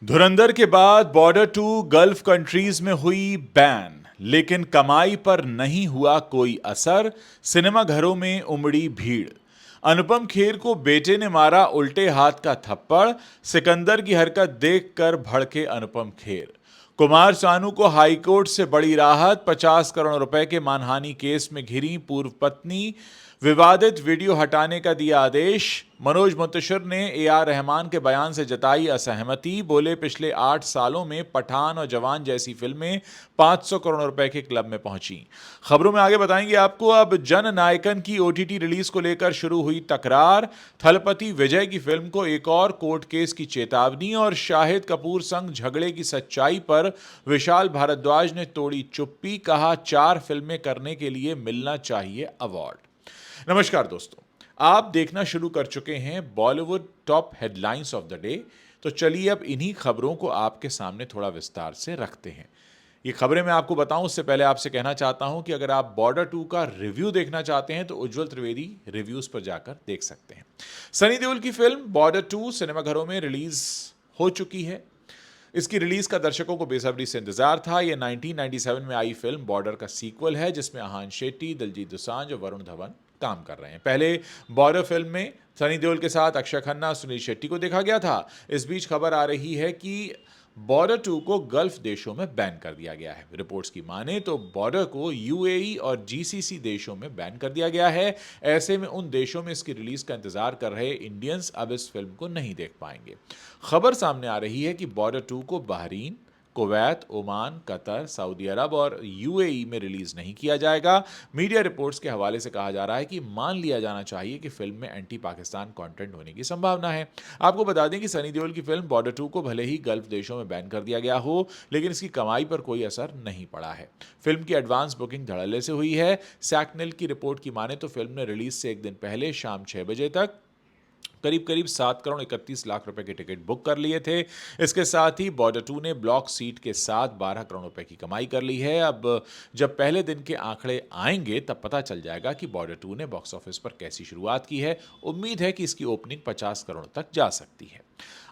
धुरंधर के बाद border to gulf countries में हुई बैन, लेकिन कमाई पर नहीं हुआ कोई असर। सिनेमा घरों में उमड़ी भीड़। अनुपम खेर को बेटे ने मारा उल्टे हाथ का थप्पड़। सिकंदर की हरकत देखकर भड़के अनुपम खेर। कुमार सानू को हाईकोर्ट से बड़ी राहत। 50 करोड़ रुपए के मानहानि केस में घिरी पूर्व पत्नी। विवादित वीडियो हटाने का दिया आदेश। मनोज मुंतशिर ने ए.आर. रहमान के बयान से जताई असहमति। बोले, पिछले 8 सालों में पठान और जवान जैसी फिल्में 500 करोड़ रुपए के क्लब में पहुंची। खबरों में आगे बताएंगे आपको। अब जन नायकन की ओटीटी रिलीज को लेकर शुरू हुई तकरार। थलपति विजय की फिल्म को एक और कोर्ट केस की चेतावनी। और शाहिद कपूर संग झगड़े की सच्चाई पर विशाल भारद्वाज ने तोड़ी चुप्पी। कहा, 4 फिल्में करने के लिए मिलना चाहिए अवार्ड। नमस्कार दोस्तों, आप देखना शुरू कर चुके हैं Bollywood top headlines of the day. तो चलिए अब इन्हीं खबरों को आपके सामने थोड़ा विस्तार से रखते हैं। ये खबरें मैं आपको बताऊं उससे पहले आपसे कहना चाहता हूं कि अगर आप बॉर्डर 2 का रिव्यू देखना चाहते हैं तो उज्जवल त्रिवेदी रिव्यूज पर जाकर देख सकते हैं। सनी देओल की फिल्म बॉर्डर 2 सिनेमाघरों में रिलीज हो चुकी है। इसकी रिलीज का दर्शकों को बेसब्री से इंतजार था। यह 1997 में आई फिल्म बॉर्डर का सीक्वल है, जिसमें आहान शेट्टी, दिलजीत दोसांझ और वरुण धवन काम कर रहे हैं। पहले बॉर्डर फिल्म में सनी देओल के साथ अक्षय खन्ना, सुनील शेट्टी को देखा गया था। इस बीच खबर आ रही है कि बॉर्डर 2 को गल्फ देशों में बैन कर दिया गया है। रिपोर्ट्स की माने तो बॉर्डर को यूएई और जीसीसी देशों में बैन कर दिया गया है। ऐसे में उन देशों में इसकी रिलीज का इंतजार कर रहे इंडियंस अब इस फिल्म को नहीं देख पाएंगे। खबर सामने आ रही है कि बॉर्डर 2 को Bahrain, Kuwait, Oman, Qatar, Saudi Arab और यूएई में रिलीज नहीं किया जाएगा। मीडिया रिपोर्ट्स के हवाले से कहा जा रहा है कि मान लिया जाना चाहिए कि फिल्म में एंटी पाकिस्तान कंटेंट होने की संभावना है। आपको बता दें कि सनी देओल की फिल्म बॉर्डर 2 को भले ही गल्फ देशों में बैन कर दिया गया हो, लेकिन इसकी कमाई पर कोई असर नहीं पड़ा है। फिल्म की एडवांस बुकिंग धड़ल्ले से हुई है। सैकनेल की रिपोर्ट की माने तो फिल्म ने रिलीज से एक दिन पहले शाम 6 बजे तक करीब करीब 7 करोड़ 31 लाख रुपए के टिकट बुक कर लिए थे। इसके साथ ही बॉर्डर 2 ने ब्लॉक सीट के साथ 12 करोड़ रुपए की कमाई कर ली है। अब जब पहले दिन के आंकड़े आएंगे तब पता चल जाएगा कि बॉर्डर 2 ने बॉक्स ऑफिस पर कैसी शुरुआत की है। उम्मीद है कि इसकी ओपनिंग 50 करोड़ तक जा सकती है।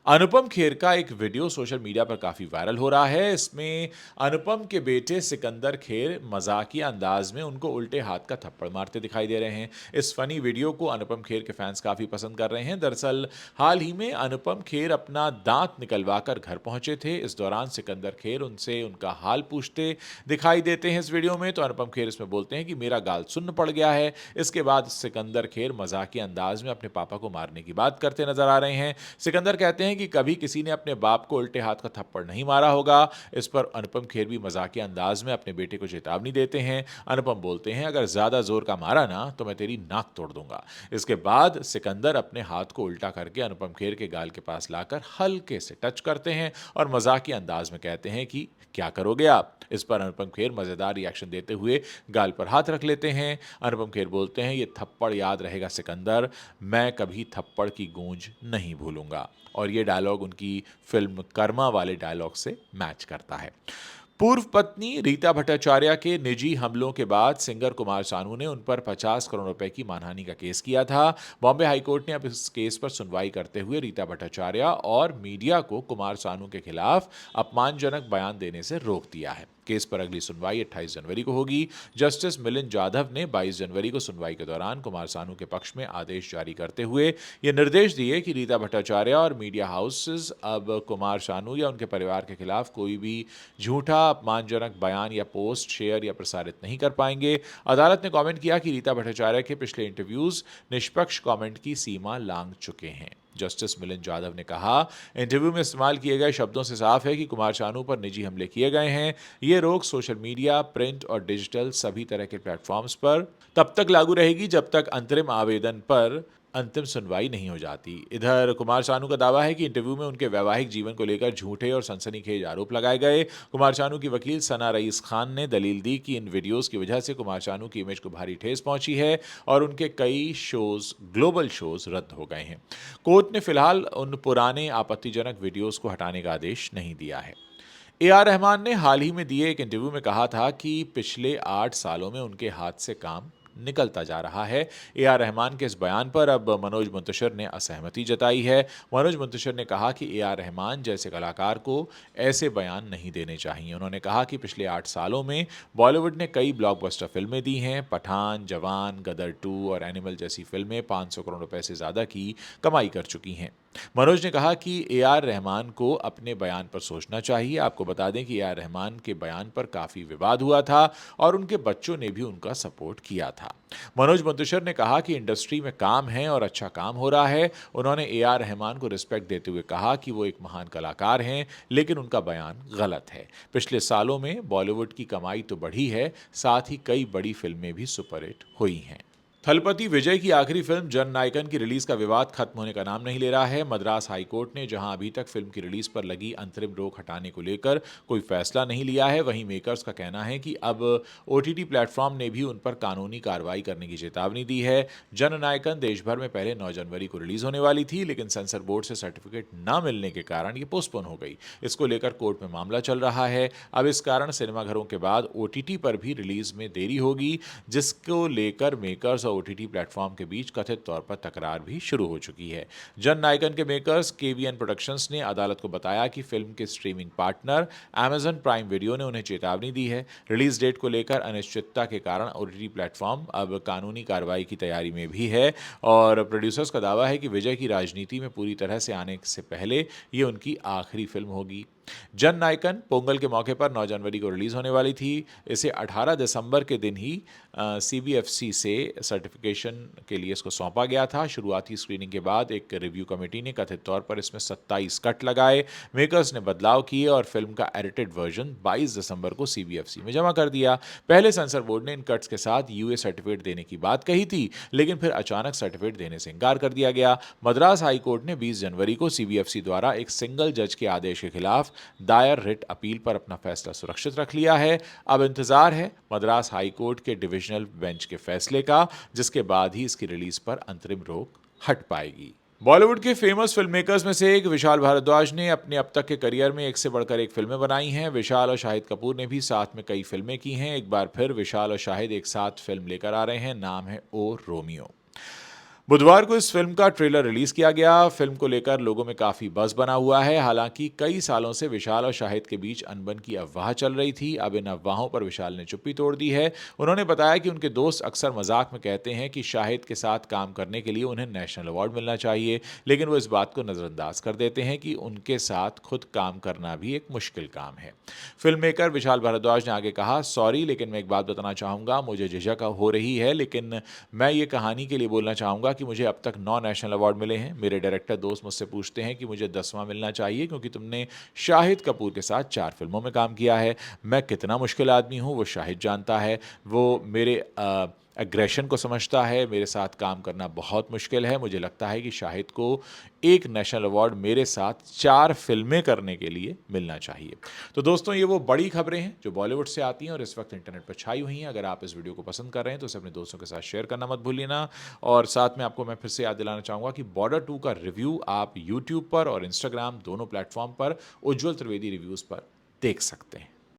अनुपम खेर का एक वीडियो सोशल मीडिया पर काफी वायरल हो रहा है। इसमें अनुपम के बेटे सिकंदर खेर मजाकिया अंदाज में उनको उल्टे हाथ का थप्पड़ मारते दिखाई दे रहे हैं। इस फनी वीडियो को अनुपम खेर के फैंस काफी पसंद कर रहे हैं। दरअसल हाल ही में अनुपम खेर अपना दांत निकलवा कर घर पहुंचे थे। इस दौरान सिकंदर खेर उनसे उनका हाल पूछते दिखाई देते हैं। इस वीडियो में तो अनुपम खेर इसमें बोलते हैं कि मेरा गाल सुन्न पड़ गया है। इसके बाद सिकंदर खेर मजाकिया अंदाज में अपने पापा को मारने की बात करते नजर आ रहे हैं। सिकंदर कहते हैं कि कभी किसी ने अपने बाप को उल्टे हाथ का थप्पड़ नहीं मारा होगा। इस पर अनुपम खेर भी मजाकिया अंदाज में अपने बेटे को चेतावनी देते हैं। अनुपम बोलते हैं, अगर ज्यादा जोर का मारा ना तो मैं तेरी नाक तोड़ दूंगा। इसके बाद सिकंदर अपने हाथ को उल्टा करके अनुपम खेर के गाल के पास लाकर हल्के से टच करते हैं और मजाकिया अंदाज में कहते हैं कि क्या करोगे आप। इस पर अनुपम खेर मजेदार रिएक्शन देते हुए गाल पर हाथ रख लेते हैं। अनुपम खेर बोलते हैं, ये थप्पड़ याद रहेगा सिकंदर, मैं कभी थप्पड़ की गूंज नहीं भूलूंगा। और ये डायलॉग उनकी फिल्म कर्मा वाले डायलॉग से मैच करता है। पूर्व पत्नी रीता भट्टाचार्य के निजी हमलों के बाद सिंगर कुमार सानू ने उन पर 50 करोड़ रुपए की मानहानि का केस किया था। बॉम्बे हाईकोर्ट ने अब इस केस पर सुनवाई करते हुए रीता भट्टाचार्य और मीडिया को कुमार सानू के खिलाफ अपमानजनक बयान देने से रोक दिया है। केस पर अगली सुनवाई 28 जनवरी को होगी। जस्टिस मिलिंद जाधव ने 22 जनवरी को सुनवाई के दौरान कुमार सानू के पक्ष में आदेश जारी करते हुए ये निर्देश दिए कि रीता भट्टाचार्य और मीडिया हाउसेस अब कुमार सानू या उनके परिवार के खिलाफ कोई भी झूठा अपमानजनक बयान या पोस्ट शेयर या प्रसारित नहीं कर पाएंगे। अदालत ने कमेंट किया कि रीता भट्टाचार्य के पिछले इंटरव्यूज निष्पक्ष कमेंट की सीमा लांघ चुके हैं। जस्टिस मिलिंद जाधव ने कहा, इंटरव्यू में इस्तेमाल किए गए शब्दों से साफ है कि कुमार सानू पर निजी हमले किए गए हैं। ये रोक सोशल मीडिया, प्रिंट और डिजिटल सभी तरह के प्लेटफॉर्म्स पर तब तक लागू रहेगी जब तक अंतरिम आवेदन पर अंतिम सुनवाई नहीं हो जाती। इधर कुमार सानू का दावा है कि इंटरव्यू में उनके वैवाहिक जीवन को लेकर झूठे और सनसनीखेज आरोप लगाए गए। कुमार सानू की वकील सना रईस खान ने दलील दी कि इन वीडियोस की वजह से कुमार सानू की इमेज को भारी ठेस पहुंची है और उनके कई शोज, ग्लोबल शोज रद्द हो गए हैं। कोर्ट ने फिलहाल उन पुराने आपत्तिजनक वीडियोस को हटाने का आदेश नहीं दिया है। ए.आर. रहमान ने हाल ही में दिए एक इंटरव्यू में कहा था कि पिछले 8 सालों में उनके हाथ से काम निकलता जा रहा है। ए.आर. रहमान के इस बयान पर अब मनोज मुंतशिर ने असहमति जताई है। मनोज मुंतशिर ने कहा कि ए.आर. रहमान जैसे कलाकार को ऐसे बयान नहीं देने चाहिए। उन्होंने कहा कि पिछले 8 सालों में बॉलीवुड ने कई ब्लॉकबस्टर फिल्में दी हैं। पठान, जवान, गदर 2 और एनिमल जैसी फिल्में 500 करोड़ रुपए से ज़्यादा की कमाई कर चुकी हैं। मनोज ने कहा कि ए.आर. रहमान को अपने बयान पर सोचना चाहिए। आपको बता दें कि ए.आर. रहमान के बयान पर काफ़ी विवाद हुआ था और उनके बच्चों ने भी उनका सपोर्ट किया था। मनोज मुंतशिर ने कहा कि इंडस्ट्री में काम है और अच्छा काम हो रहा है। उन्होंने ए.आर. रहमान को रिस्पेक्ट देते हुए कहा कि वो एक महान कलाकार हैं, लेकिन उनका बयान गलत है। पिछले सालों में बॉलीवुड की कमाई तो बढ़ी है, साथ ही कई बड़ी फिल्में भी सुपरहिट हुई हैं। थलपति विजय की आखिरी फिल्म जननायकन की रिलीज का विवाद खत्म होने का नाम नहीं ले रहा है। मद्रास हाईकोर्ट ने जहां अभी तक फिल्म की रिलीज पर लगी अंतरिम रोक हटाने को लेकर कोई फैसला नहीं लिया है, वहीं मेकर्स का कहना है कि अब ओटीटी प्लेटफॉर्म ने भी उन पर कानूनी कार्रवाई करने की चेतावनी दी है। जननायकन देश भर में पहले 9 जनवरी को रिलीज होने वाली थी, लेकिन सेंसर बोर्ड से सर्टिफिकेट न मिलने के कारण ये पोस्टपोन हो गई। इसको लेकर कोर्ट में मामला चल रहा है। अब इस कारण सिनेमाघरों के बाद ओटीटी पर भी रिलीज में देरी होगी, जिसको लेकर मेकर्स और ओटीटी प्लेटफॉर्म के बीच कथित तौर पर तकरार भी शुरू हो चुकी है। जननायकन के मेकर्स केवीएन प्रोडक्शंस ने अदालत को बताया कि फिल्म के streaming partner Amazon prime video ने उन्हें चेतावनी दी है। रिलीज डेट को लेकर अनिश्चितता के कारण ओटीटी प्लेटफॉर्म अब कानूनी कार्रवाई की तैयारी में भी है और प्रोड्यूसर्स का दावा है कि विजय की राजनीति में पूरी तरह से आने से पहले ये उनकी आखिरी फिल्म होगी। जननायकन पोंगल के मौके पर 9 जनवरी को रिलीज होने वाली थी। इसे 18 दिसंबर के दिन ही सीबीएफसी से सर्टिफिकेशन के लिए इसको सौंपा गया था। शुरुआती स्क्रीनिंग के बाद एक रिव्यू कमेटी ने कथित तौर पर इसमें 27 कट लगाए। मेकर्स ने बदलाव किए और फिल्म का एडिटेड वर्जन 22 दिसंबर को सीबीएफसी में जमा कर दिया। पहले सेंसर बोर्ड ने इन कट्स के साथ यूए सर्टिफिकेट देने की बात कही थी, लेकिन फिर अचानक सर्टिफिकेट देने से इंकार कर दिया गया। मद्रास हाईकोर्ट ने 20 जनवरी को सीबीएफसी द्वारा एक सिंगल जज के आदेश के खिलाफ दायर रिट अपील पर अपना फैसला सुरक्षित रख लिया है। अब इंतजार है मद्रास हाईकोर्ट के डिविजनल बेंच के फैसले का, जिसके बाद ही इसकी रिलीज पर अंतरिम रोक हट पाएगी। बॉलीवुड के फेमस फिल्म मेकर्स में से एक विशाल भारद्वाज ने अपने अब तक के करियर में एक से बढ़कर एक फिल्में बनाई हैं। विशाल और शाहिद कपूर ने भी साथ में कई फिल्में की हैं। एक बार फिर विशाल और शाहिद एक साथ फिल्म लेकर आ रहे हैं, नाम है ओ रोमियो। बुधवार को इस फिल्म का ट्रेलर रिलीज किया गया। फिल्म को लेकर लोगों में काफी बज़ बना हुआ है। हालांकि कई सालों से विशाल और शाहिद के बीच अनबन की अफवाह चल रही थी। अब इन अफवाहों पर विशाल ने चुप्पी तोड़ दी है। उन्होंने बताया कि उनके दोस्त अक्सर मजाक में कहते हैं कि शाहिद के साथ काम करने के लिए उन्हें नेशनल अवार्ड मिलना चाहिए, लेकिन वो इस बात को नजरअंदाज कर देते हैं कि उनके साथ खुद काम करना भी एक मुश्किल काम है। फिल्म मेकर विशाल भारद्वाज ने आगे कहा, सॉरी लेकिन मैं एक बात बताना चाहूंगा, मुझे झिझक हो रही है, लेकिन मैं ये कहानी के लिए बोलना चाहूंगा कि मुझे अब तक 9 नेशनल अवार्ड मिले हैं। मेरे डायरेक्टर दोस्त मुझसे पूछते हैं कि मुझे 10वां मिलना चाहिए क्योंकि तुमने शाहिद कपूर के साथ 4 फिल्मों में काम किया है। मैं कितना मुश्किल आदमी हूं वो शाहिद जानता है। वो मेरे एग्रेशन को समझता है। मेरे साथ काम करना बहुत मुश्किल है। मुझे लगता है कि शाहिद को एक नेशनल अवार्ड मेरे साथ 4 फिल्में करने के लिए मिलना चाहिए। तो दोस्तों, ये वो बड़ी खबरें हैं जो बॉलीवुड से आती हैं और इस वक्त इंटरनेट पर छाई हुई हैं। अगर आप इस वीडियो को पसंद कर रहे हैं तो इसे अपने दोस्तों के साथ शेयर करना मत भूलिएगा। और साथ में आपको मैं फिर से याद दिलाना चाहूँगा कि बॉर्डर 2 का रिव्यू आप यूट्यूब पर और इंस्टाग्राम दोनों प्लेटफॉर्म पर उज्ज्वल त्रिवेदी रिव्यूज़ पर देख सकते हैं।